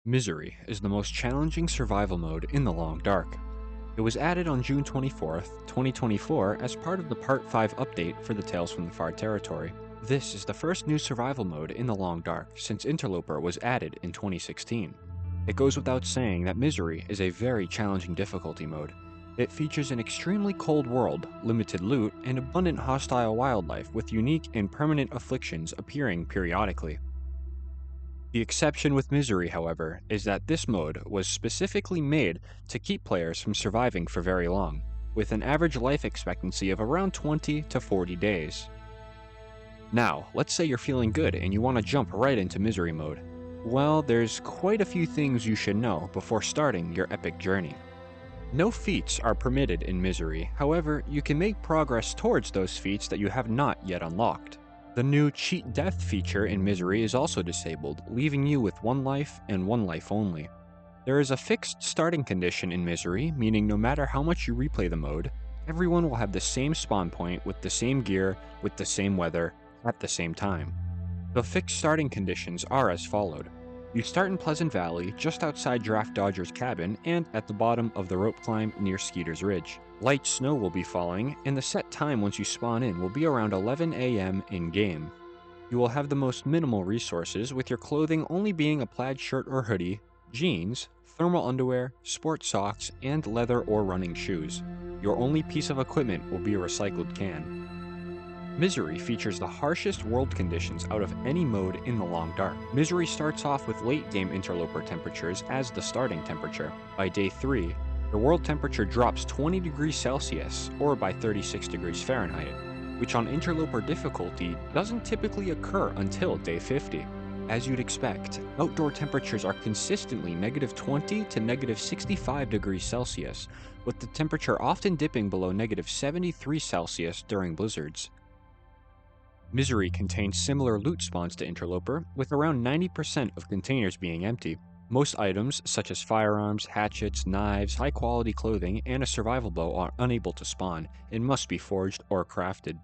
Misery is the most challenging survival mode in the Long Dark. It was added on June 24th, 2024 as part of the Part 5 update for the Tales from the Far Territory. This is the first new survival mode in the Long Dark since Interloper was added in 2016. It goes without saying that Misery is a very challenging difficulty mode. It features an extremely cold world, limited loot, and abundant hostile wildlife with unique and permanent afflictions appearing periodically. The exception with Misery, however, is that this mode was specifically made to keep players from surviving for very long, with an average life expectancy of around 20 to 40 days. Now, let's say you're feeling good and you want to jump right into Misery mode. Well, there's quite a few things you should know before starting your epic journey. No feats are permitted in Misery, however, you can make progress towards those feats that you have not yet unlocked. The new Cheat Death feature in Misery is also disabled, leaving you with one life and one life only. There is a fixed starting condition in Misery, meaning no matter how much you replay the mode, everyone will have the same spawn point with the same gear, with the same weather, at the same time. The fixed starting conditions are as followed. You start in Pleasant Valley, just outside Draft Dodger's cabin, and at the bottom of the rope climb near Skeeter's Ridge. Light snow will be falling, and the set time once you spawn in will be around 11 a.m. in-game. You will have the most minimal resources, with your clothing only being a plaid shirt or hoodie, jeans, thermal underwear, sports socks, and leather or running shoes. Your only piece of equipment will be a recycled can. Misery features the harshest world conditions out of any mode in the Long Dark. Misery starts off with late-game interloper temperatures as the starting temperature. By day 3, the world temperature drops 20 degrees Celsius, or by 36 degrees Fahrenheit, which on interloper difficulty doesn't typically occur until day 50. As you'd expect, outdoor temperatures are consistently negative 20 to negative 65 degrees Celsius, with the temperature often dipping below negative 73 Celsius during blizzards. Misery contains similar loot spawns to Interloper, with around 90% of containers being empty. Most items, such as firearms, hatchets, knives, high-quality clothing, and a survival bow are unable to spawn and must be forged or crafted.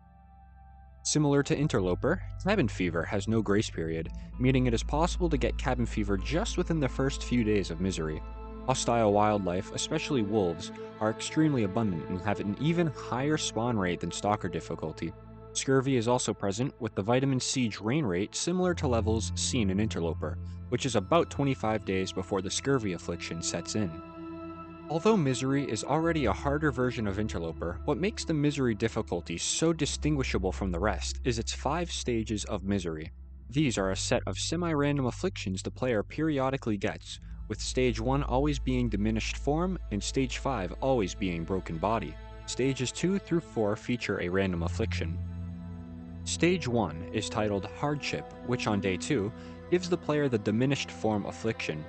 Similar to Interloper, Cabin Fever has no grace period, meaning it is possible to get cabin fever just within the first few days of Misery. Hostile wildlife, especially wolves, are extremely abundant and have an even higher spawn rate than Stalker difficulty. Scurvy is also present, with the vitamin C drain rate similar to levels seen in Interloper, which is about 25 days before the scurvy affliction sets in. Although Misery is already a harder version of Interloper, what makes the Misery difficulty so distinguishable from the rest is its 5 stages of Misery. These are a set of semi-random afflictions the player periodically gets, with Stage 1 always being Diminished Form and Stage 5 always being Broken Body. Stages 2 through 4 feature a random affliction. Stage 1 is titled Hardship, which on day 2 gives the player the Diminished Form affliction.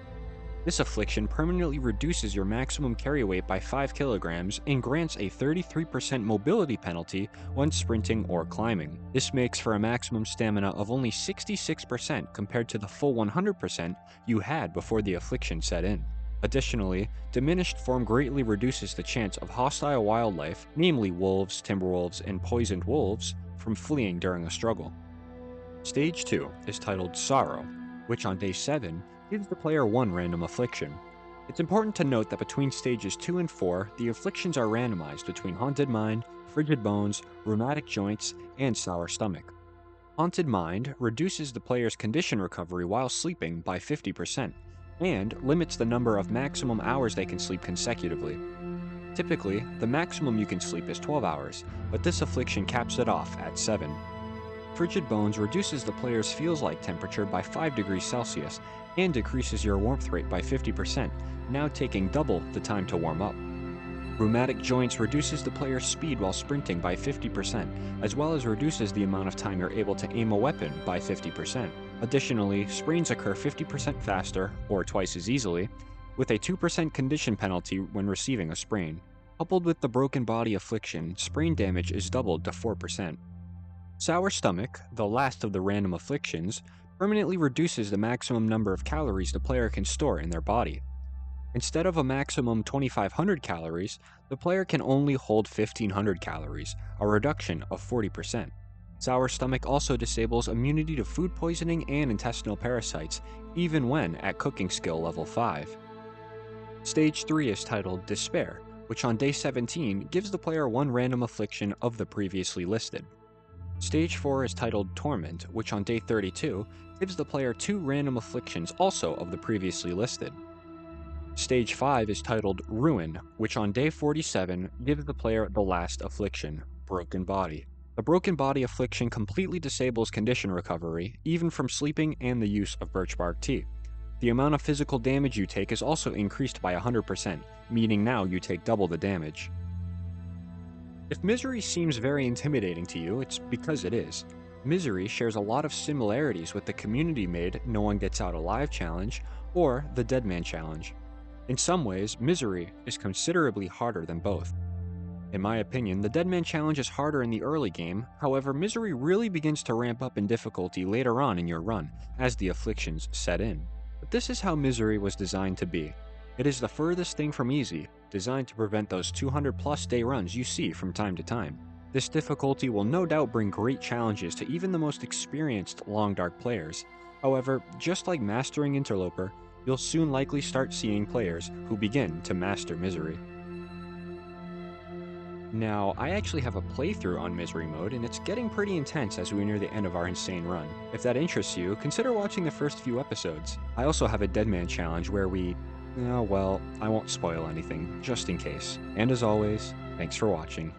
This affliction permanently reduces your maximum carry weight by 5 kilograms and grants a 33% mobility penalty when sprinting or climbing. This makes for a maximum stamina of only 66% compared to the full 100% you had before the affliction set in. Additionally, Diminished Form greatly reduces the chance of hostile wildlife, namely wolves, timberwolves, and poisoned wolves, from fleeing during a struggle. Stage 2 is titled Sorrow, which on day 7 gives the player 1 random affliction. It's important to note that between stages 2 and 4, the afflictions are randomized between Haunted Mind, Frigid Bones, Rheumatic Joints, and Sour Stomach. Haunted Mind reduces the player's condition recovery while sleeping by 50%, and limits the number of maximum hours they can sleep consecutively. Typically, the maximum you can sleep is 12 hours, but this affliction caps it off at 7. Frigid Bones reduces the player's feels-like temperature by 5 degrees Celsius and decreases your warmth rate by 50%, now taking double the time to warm up. Rheumatic Joints reduces the player's speed while sprinting by 50%, as well as reduces the amount of time you're able to aim a weapon by 50%. Additionally, sprains occur 50% faster, or twice as easily, with a 2% condition penalty when receiving a sprain. Coupled with the Broken Body affliction, sprain damage is doubled to 4%. Sour Stomach, the last of the random afflictions, permanently reduces the maximum number of calories the player can store in their body. Instead of a maximum 2,500 calories, the player can only hold 1,500 calories, a reduction of 40%. Sour Stomach also disables immunity to food poisoning and intestinal parasites, even when at cooking skill level 5. Stage 3 is titled Despair, which on day 17 gives the player one random affliction of the previously listed. Stage 4 is titled Torment, which on day 32 gives the player two random afflictions also of the previously listed. Stage 5 is titled Ruin, which on day 47 gives the player the last affliction, Broken Body. The Broken Body affliction completely disables condition recovery, even from sleeping and the use of birch bark tea. The amount of physical damage you take is also increased by 100%, meaning now you take double the damage. If Misery seems very intimidating to you, it's because it is. Misery shares a lot of similarities with the community-made No One Gets Out Alive challenge or the Deadman challenge. In some ways, Misery is considerably harder than both. In my opinion, the Deadman challenge is harder in the early game, however, Misery really begins to ramp up in difficulty later on in your run, as the afflictions set in. But this is how Misery was designed to be. It is the furthest thing from easy, designed to prevent those 200+ day runs you see from time to time. This difficulty will no doubt bring great challenges to even the most experienced Long Dark players. However, just like mastering Interloper, you'll soon likely start seeing players who begin to master Misery. Now, I actually have a playthrough on Misery mode, and it's getting pretty intense as we near the end of our insane run. If that interests you, consider watching the first few episodes. I also have a Deadman challenge where well, I won't spoil anything, just in case. And as always, thanks for watching.